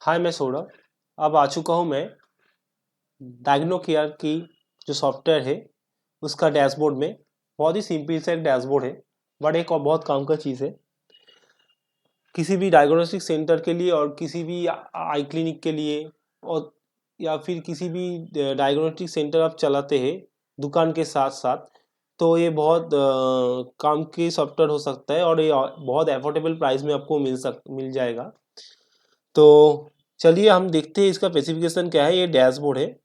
हाय, मैं सौरभ। अब आ चुका हूँ मैं डायग्नो केयर की जो सॉफ्टवेयर है उसका डैशबोर्ड में। बहुत ही सिंपल सा एक डैशबोर्ड है, बट एक और बहुत काम का चीज़ है। किसी भी डायग्नोस्टिक सेंटर के लिए और किसी भी आई क्लिनिक के लिए, और या फिर किसी भी डायग्नोस्टिक सेंटर आप चलाते हैं दुकान के साथ साथ, तो ये बहुत काम की सॉफ्टवेयर हो सकता है और ये बहुत अफोर्डेबल प्राइस में आपको मिल जाएगा। तो चलिए हम देखते हैं इसका स्पेसिफिकेशन क्या है। ये डैशबोर्ड है,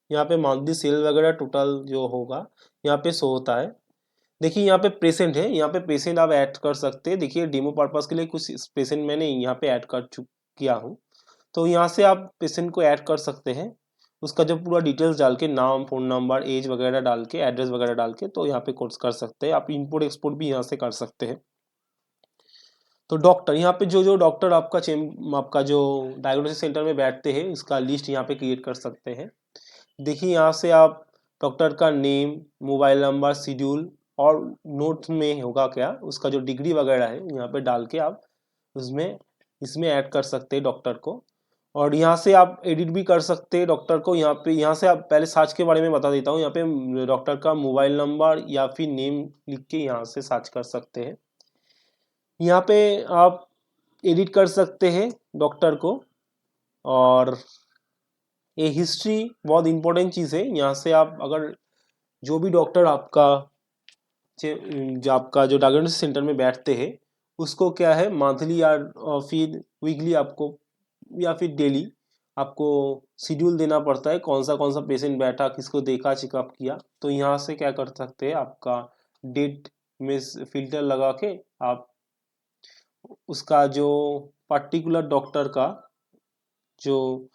यहाँ पे मंथली सेल वगैरह टोटल जो होगा यहाँ पे शो होता है। देखिए यहाँ पे पेशेंट है, यहाँ पे पेशेंट आप ऐड कर सकते हैं। देखिए डेमो पर्पस के लिए कुछ पेशेंट मैंने यहाँ पे ऐड कर किया हूँ, तो यहाँ से आप पेशेंट को ऐड कर सकते हैं। उसका जो पूरा डिटेल्स डाल के, नाम, फ़ोन नंबर, एज वगैरह डाल के, एड्रेस वगैरह डाल के, तो यहाँ पे कोर्स कर सकते हैं। आप इंपोर्ट एक्सपोर्ट भी यहाँ से कर सकते हैं। तो डॉक्टर, यहाँ पे जो जो डॉक्टर आपका जो डायग्नोस्टिक सेंटर में बैठते हैं इसका लिस्ट यहाँ पे क्रिएट कर सकते हैं। देखिए यहाँ से आप डॉक्टर का नेम, मोबाइल नंबर, शेड्यूल, और नोट में होगा क्या उसका जो डिग्री वगैरह है यहाँ पे डाल के आप उसमें इसमें ऐड कर सकते हैं डॉक्टर को। और यहाँ से आप एडिट भी कर सकते हैं डॉक्टर को। यहाँ से आप पहले सर्च के बारे में बता देता हूँ। यहाँ पे डॉक्टर का मोबाइल नंबर या फिर नेम लिख के यहाँ से सर्च कर सकते हैं। यहाँ पे आप एडिट कर सकते हैं डॉक्टर को। और ये हिस्ट्री बहुत इंपॉर्टेंट चीज़ है। यहाँ से आप अगर जो भी डॉक्टर जो डायग्नोस्टिक सेंटर में बैठते हैं उसको क्या है मंथली या फिर वीकली आपको या फिर डेली आपको शेड्यूल देना पड़ता है, कौन सा पेशेंट बैठा, किसको देखा, चेकअप किया। तो यहाँ से क्या कर सकते हैं, आपका डेट में फिल्टर लगा के आप उसका जो पर्टिकुलर डॉक्टर का जो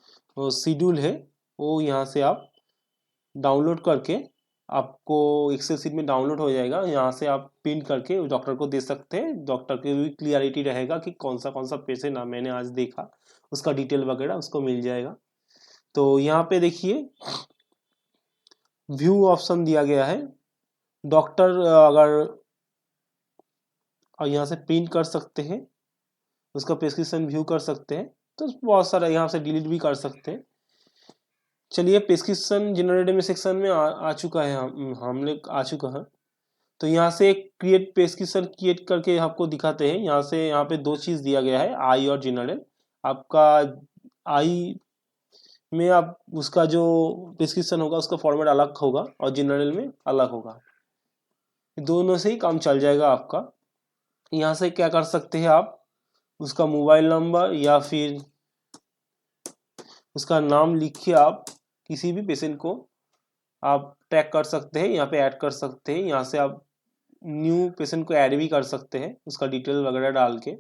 शेड्यूल है वो यहाँ से आप डाउनलोड करके, आपको एक्सेल सीट में डाउनलोड हो जाएगा। यहाँ से आप प्रिंट करके डॉक्टर को दे सकते हैं। डॉक्टर की भी क्लियरिटी रहेगा कि कौन सा पेशेंट मैंने आज देखा, उसका डिटेल वगैरह उसको मिल जाएगा। तो यहाँ पे देखिए व्यू ऑप्शन दिया गया है। डॉक्टर अगर यहाँ से प्रिंट कर सकते हैं, उसका प्रिस्क्रिप्शन व्यू कर सकते हैं। तो बहुत सारा यहाँ से डिलीट भी कर सकते हैं। चलिए प्रिस्क्रिप्शन जनरेटर में सेक्शन में आ चुका है, हमने आ चुका है। तो यहाँ से क्रिएट प्रिस्क्रिप्शन क्रिएट करके आपको दिखाते हैं। यहाँ पे दो चीज़ दिया गया है, आई और जनरल। आपका आई में आप उसका जो प्रिस्क्रिप्शन होगा उसका फॉर्मेट अलग होगा और जनरल में अलग होगा। दोनों से ही काम चल जाएगा आपका। यहाँ से क्या कर सकते हैं, आप उसका मोबाइल नंबर या फिर उसका नाम लिख के आप किसी भी पेशेंट को आप ट्रैक कर सकते हैं, यहाँ पे ऐड कर सकते हैं। यहाँ से आप न्यू पेशेंट को ऐड भी कर सकते हैं उसका डिटेल वगैरह डाल के।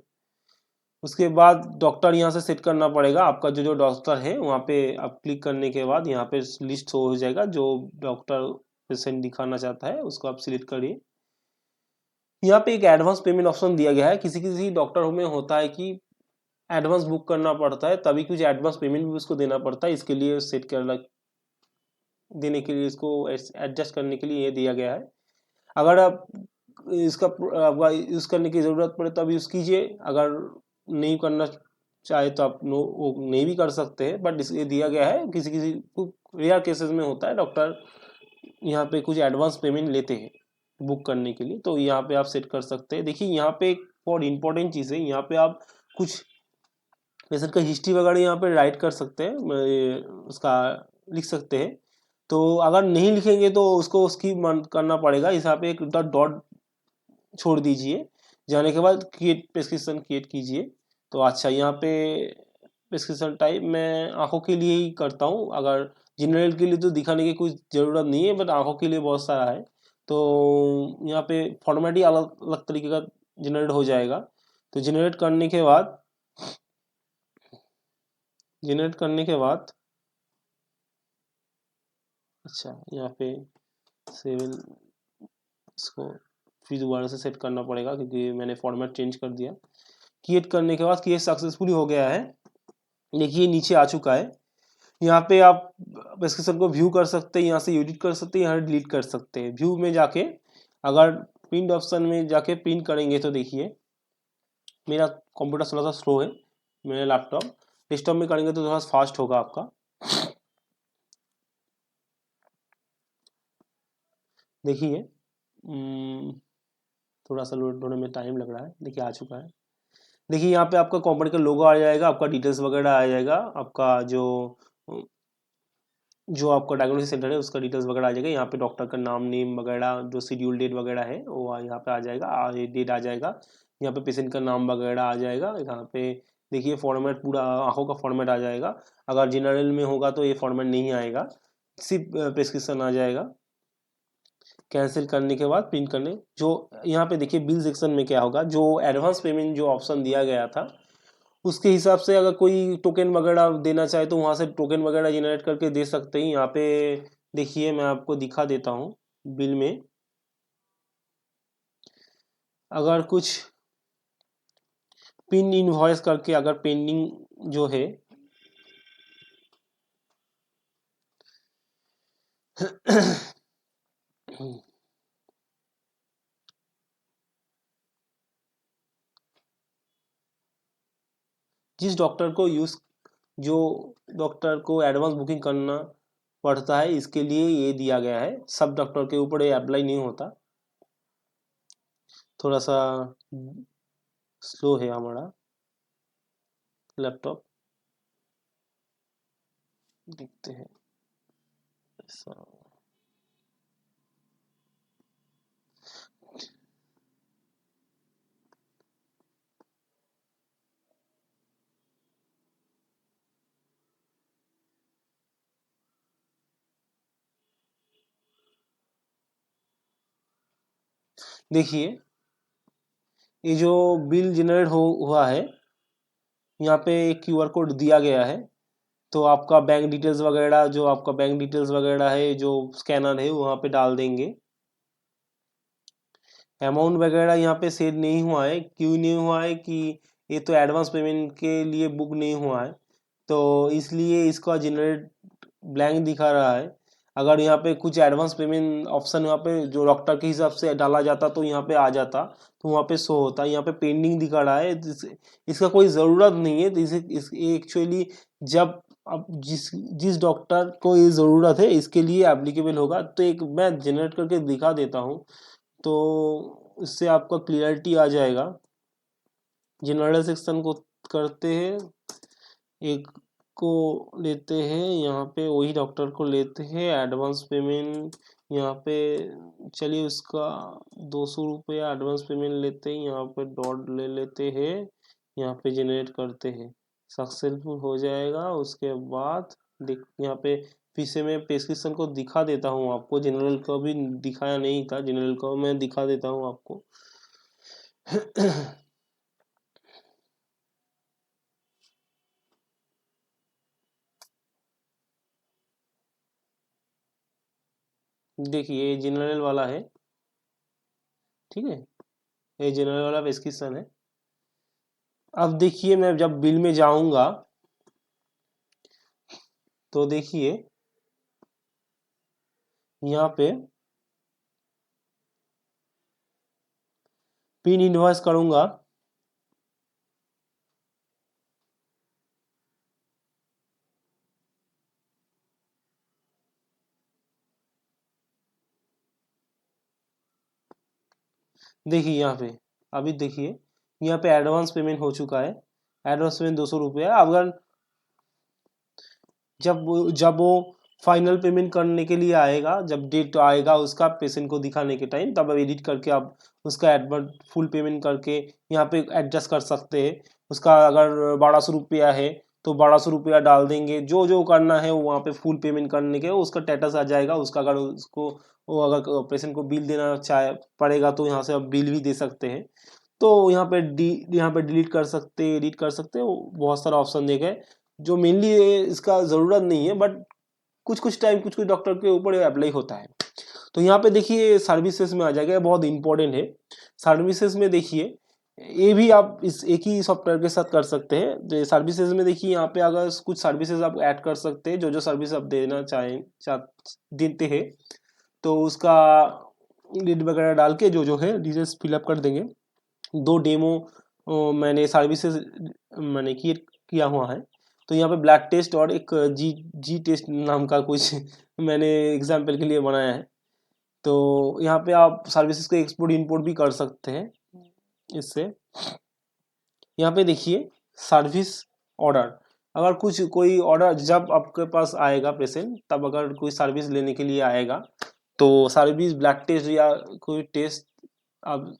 उसके बाद डॉक्टर यहाँ से सेट करना पड़ेगा। आपका जो जो डॉक्टर है वहाँ पे आप क्लिक करने के बाद यहाँ पे लिस्ट हो जाएगा, जो डॉक्टर पेशेंट दिखाना चाहता है उसको आप सिलेक्ट करिए। यहाँ पे एक एडवांस पेमेंट ऑप्शन दिया गया है। किसी किसी डॉक्टर में होता है कि एडवांस बुक करना पड़ता है, तभी कुछ एडवांस पेमेंट भी उसको देना पड़ता है। इसके लिए सेट कर देने के लिए, इसको एडजस्ट करने के लिए ये दिया गया है। अगर आप आपका यूज़ करने की ज़रूरत पड़े तो आप यूज़ कीजिए, अगर नहीं करना चाहे तो आप वो नहीं भी कर सकते हैं। बट ये दिया गया है, किसी किसी रेयर केसेस में होता है डॉक्टर यहाँ पे कुछ एडवांस पेमेंट लेते हैं बुक करने के लिए, तो यहाँ पे आप सेट कर सकते हैं। देखिए यहाँ पे एक बहुत इंपॉर्टेंट चीज़ है, यहाँ पे आप कुछ पेशेंट का हिस्ट्री वगैरह यहाँ पे राइट कर सकते हैं, उसका लिख सकते हैं। तो अगर नहीं लिखेंगे तो उसको स्किप करना पड़ेगा। यहाँ पे एक डॉट छोड़ दीजिए, जाने के बाद क्रिएट प्रिस्क्रिप्शन क्रिएट कीजिए। तो अच्छा, यहाँ पे प्रिस्क्रिप्शन टाइप मैं आंखों के लिए ही करता हूँ। अगर जनरल के लिए तो दिखाने की कुछ ज़रूरत नहीं है, बट आंखों के लिए बहुत सारा है। तो यहाँ पे फॉर्मेट ही अलग अलग तरीके का जनरेट हो जाएगा। तो जनरेट करने के बाद अच्छा, यहाँ पे सेवन इसको फिर दोबारा से सेट करना पड़ेगा क्योंकि मैंने फॉर्मेट चेंज कर दिया। क्रिएट करने के बाद क्रिएट सक्सेसफुली हो गया है। देखिए नीचे आ चुका है। यहाँ पे आप प्रिस्क्रिप्शन को व्यू कर सकते हैं, यहाँ से एडिट कर सकते हैं, यहाँ डिलीट कर सकते हैं। व्यू में जाके अगर प्रिंट ऑप्शन में जाके प्रिंट करेंगे तो देखिए मेरा कंप्यूटर थोड़ा सा स्लो है, मेरा लैपटॉप। डेस्कटॉप में करेंगे तो थोड़ा फास्ट होगा आपका। देखिए थोड़ा सा लोड होने में टाइम लग रहा है। देखिए आ चुका है। देखिए यहाँ पे आपका कंपनी का लोगो आ जाएगा, आपका डिटेल्स वगैरह आ जाएगा, आपका जो जो आपका डायग्नोस्टिक सेंटर है उसका डिटेल्स वगैरह आ जाएगा। यहाँ पे डॉक्टर का नाम, नेम वगैरह, जो शेड्यूल डेट वगैरह है वो यहाँ पे आ जाएगा, डेट आ जाएगा। यहाँ पे पेशेंट का नाम वगैरह आ जाएगा। यहाँ पे देखिए फॉर्मेट पूरा आंखों का फॉर्मेट आ जाएगा। अगर जनरल में होगा तो ये फॉर्मेट नहीं आएगा, सिर्फ प्रेस्क्रिप्शन आ जाएगा। कैंसिल करने के बाद प्रिंट करने, जो यहाँ पे देखिए बिल सेक्शन में क्या होगा, जो एडवांस पेमेंट जो ऑप्शन दिया गया था उसके हिसाब से अगर कोई टोकन वगैरह देना चाहे तो वहाँ से टोकन वगैरह जनरेट करके दे सकते हैं। यहाँ पे देखिए मैं आपको दिखा देता हूँ बिल में, अगर कुछ पिन इनवॉइस करके अगर पेंडिंग जो है जिस डॉक्टर को जो डॉक्टर को एडवांस बुकिंग करना पड़ता है इसके लिए ये दिया गया है, सब डॉक्टर के ऊपर ये अप्लाई नहीं होता। थोड़ा सा स्लो है हमारा लैपटॉप, देखते हैं ऐसा। देखिए ये जो बिल जनरेट हुआ है, यहाँ पे एक क्यूआर कोड दिया गया है, तो आपका बैंक डिटेल्स वगैरह, जो आपका बैंक डिटेल्स वगैरह है जो स्कैनर है वहाँ पे डाल देंगे। अमाउंट वगैरह यहाँ पे सेट नहीं हुआ है, क्यों नहीं हुआ है कि ये तो एडवांस पेमेंट के लिए बुक नहीं हुआ है, तो इसलिए इसका जनरेट ब्लैंक दिखा रहा है। अगर यहाँ पे कुछ एडवांस पेमेंट ऑप्शन यहाँ पे जो डॉक्टर के हिसाब से डाला जाता तो यहाँ पे आ जाता, तो वहाँ पे शो होता। यहाँ पे पेंडिंग दिखा रहा है, इसका कोई ज़रूरत नहीं है। तो इसे एक्चुअली जब अब जिस डॉक्टर को ये ज़रूरत है इसके लिए एप्लीकेबल होगा। तो एक मैं जनरेट करके दिखा देता हूँ, तो इससे आपका क्लियरिटी आ जाएगा। जनरल सेक्शन को करते हैं, एक को लेते हैं, यहाँ पे वही डॉक्टर को लेते हैं, एडवांस पेमेंट यहाँ पे चलिए उसका 200 रुपया एडवांस पेमेंट लेते हैं, यहाँ पे डॉट ले लेते हैं, यहाँ पे जनरेट करते हैं, सक्सेसफुल हो जाएगा। उसके बाद देख यहाँ पे फिर से मैं प्रेस्क्रिप्शन को दिखा देता हूँ आपको, जनरल का भी दिखाया नहीं था, जनरल का मैं दिखा देता हूँ आपको। देखिए ये जनरल वाला है, ठीक है, ये जनरल वाला प्रेस्क्रिप्शन है। अब देखिए मैं जब बिल में जाऊंगा तो देखिए यहाँ पे पिन इनवॉइस करूंगा, देखिए यहाँ पे अभी देखिए यहाँ पे एडवांस पेमेंट हो चुका है, एडवांस पेमेंट 200 रुपया। अगर जब वो फाइनल पेमेंट करने के लिए आएगा, जब डेट आएगा उसका पेशेंट को दिखाने के टाइम, तब एडिट करके आप उसका एडवांस फुल पेमेंट करके यहाँ पे एडजस्ट कर सकते हैं। उसका अगर 1200 रुपया है तो 1200 रुपया डाल देंगे, जो जो करना है वो वहाँ पे फुल पेमेंट करने के उसका स्टेटस आ जाएगा उसका। अगर उसको वो अगर पेशेंट को बिल देना चाहे पड़ेगा तो यहाँ से आप बिल भी दे सकते हैं। तो यहाँ पे डिलीट कर सकते हैं, एडिट कर सकते हैं, बहुत सारा ऑप्शन दे गए। जो मेनली इसका ज़रूरत नहीं है, बट कुछ कुछ टाइम कुछ कुछ डॉक्टर के ऊपर अप्लाई होता है। तो यहाँ पे देखिए सर्विसेज में आ जाएगा, बहुत इंपॉर्टेंट है। सर्विसेज में देखिए ये भी आप इस एक ही सॉफ्टवेयर के साथ कर सकते हैं। तो सर्विसेज में देखिए यहाँ पे अगर कुछ सर्विसेज आप ऐड कर सकते हैं, जो जो सर्विस आप देना देते हैं, तो उसका लीड वगैरह डाल के जो जो है डिटेल्स फिलअप कर देंगे। 2 डेमो मैंने सर्विसेज मैंने किया हुआ है, तो यहाँ पे ब्लैक टेस्ट और एक जी टेस्ट नाम का कुछ मैंने एग्जाम्पल के लिए बनाया है। तो यहाँ पे आप सर्विसेज को एक्सपोर्ट इंपोर्ट भी कर सकते हैं इससे। यहाँ पे देखिए सर्विस ऑर्डर, अगर कुछ कोई ऑर्डर जब आपके पास आएगा पेशेंट, तब अगर कोई सर्विस लेने के लिए आएगा तो सर्विस ब्लड टेस्ट या कोई टेस्ट आप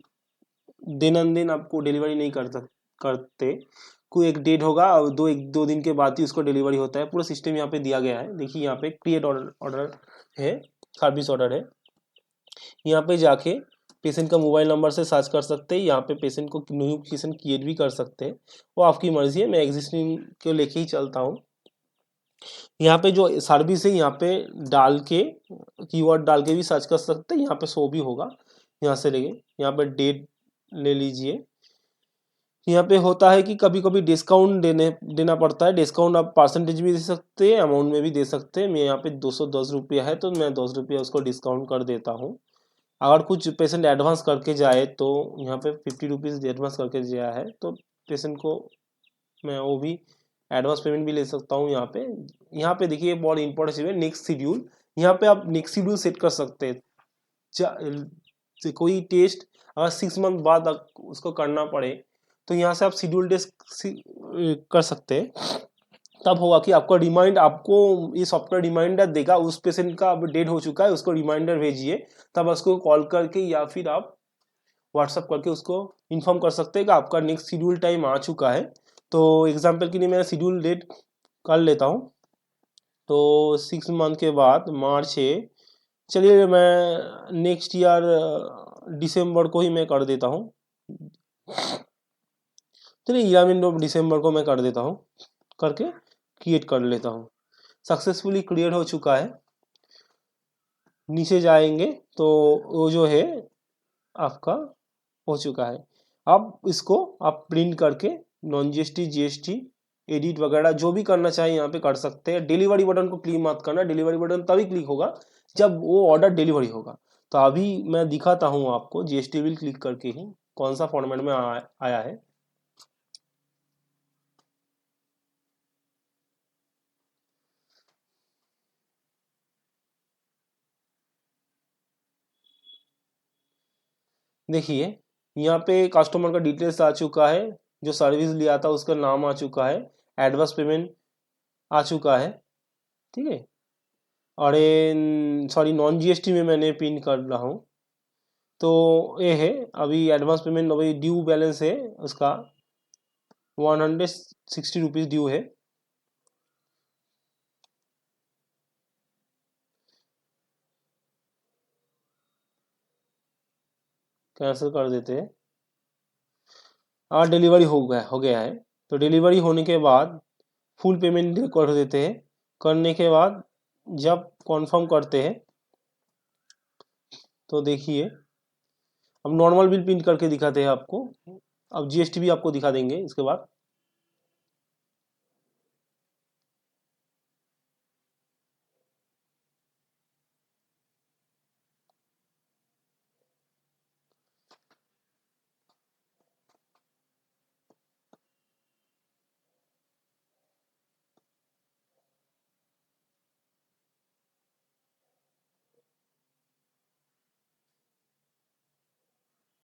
दिन दिन आपको डिलीवरी नहीं करते, कोई एक डेट होगा और एक दो दिन के बाद ही उसको डिलीवरी होता है। पूरा सिस्टम यहाँ पे दिया गया है। देखिए यहाँ पे क्रिएट ऑर्डर है, सर्विस ऑर्डर है। यहाँ पे जाके पेशेंट का मोबाइल नंबर से सर्च कर सकते हैं। यहाँ पे पेशेंट को नोटिफिकेशन क्रिएट भी कर सकते हैं, वो आपकी मर्जी है। मैं एग्जिस्टिंग को लेके ही चलता हूँ। यहाँ पे जो सर्विस है यहाँ पे डाल के, कीवर्ड डाल के भी सर्च कर सकते हैं, यहाँ पे शो भी होगा। यहाँ से लेके यहाँ पे डेट ले लीजिए। यहाँ पे होता है कि कभी कभी डिस्काउंट देना पड़ता है। डिस्काउंट आप परसेंटेज भी दे सकते हैं, अमाउंट में भी दे सकते हैं। मैं यहाँ पे 210 रुपया है तो मैं 10 रुपया उसको डिस्काउंट कर देता हूँ। अगर कुछ पेशेंट एडवांस करके जाए तो यहाँ पे 50 रुपीज़ एडवांस करके जाया है तो पेशेंट को मैं वो भी एडवांस पेमेंट भी ले सकता हूँ। यहाँ पे देखिए बहुत इंपॉर्टेंट चीज़ है, नेक्स्ट शेड्यूल। यहाँ पे आप नेक्स्ट शेड्यूल सेट कर सकते हैं। कोई टेस्ट अगर 6 मंथ बाद उसको करना पड़े तो यहाँ से आप शेड्यूल टेस्ट कर सकते हैं। तब होगा कि आपको ये सॉफ्टवेयर रिमाइंडर देगा, उस पेशेंट का अब डेट हो चुका है, उसको रिमाइंडर भेजिए। तब उसको कॉल करके या फिर आप व्हाट्सअप करके उसको इन्फॉर्म कर सकते हैं कि आपका नेक्स्ट शेड्यूल टाइम आ चुका है। तो एग्जांपल के लिए मैं शेड्यूल डेट कर लेता हूँ। तो 6 मंथ के बाद मार्च है, चलिए मैं नेक्स्ट ईयर दिसंबर को ही मैं कर देता हूँ। चलिए 11 दिसंबर को मैं कर देता हूँ, करके क्रिएट कर लेता हूँ। सक्सेसफुली क्रिएट हो चुका है। नीचे जाएंगे तो वो जो है आपका हो चुका है। अब इसको आप प्रिंट करके नॉन जीएसटी, जीएसटी, एडिट वगैरह जो भी करना चाहिए यहाँ पे कर सकते हैं। डिलीवरी बटन को क्लिक मत करना, डिलीवरी बटन तभी क्लिक होगा जब वो ऑर्डर डिलीवरी होगा। तो अभी मैं दिखाता हूँ आपको जीएसटी बिल क्लिक करके ही कौन सा फॉर्मेट में आया है। देखिए यहाँ पे कस्टमर का डिटेल्स आ चुका है, जो सर्विस लिया था उसका नाम आ चुका है, एडवांस पेमेंट आ चुका है। ठीक है, और सॉरी नॉन जीएसटी में मैंने पिन कर रहा हूँ। तो ये है अभी एडवांस पेमेंट, अभी ड्यू बैलेंस है उसका 160 रुपीज़ ड्यू है। कैंसिल कर देते हैं और डिलीवरी हो गया है। तो डिलीवरी होने के बाद फुल पेमेंट कर देते हैं। करने के बाद जब कॉन्फर्म करते हैं तो देखिए अब नॉर्मल बिल प्रिंट करके दिखाते हैं आपको। अब जीएसटी भी आपको दिखा देंगे इसके बाद।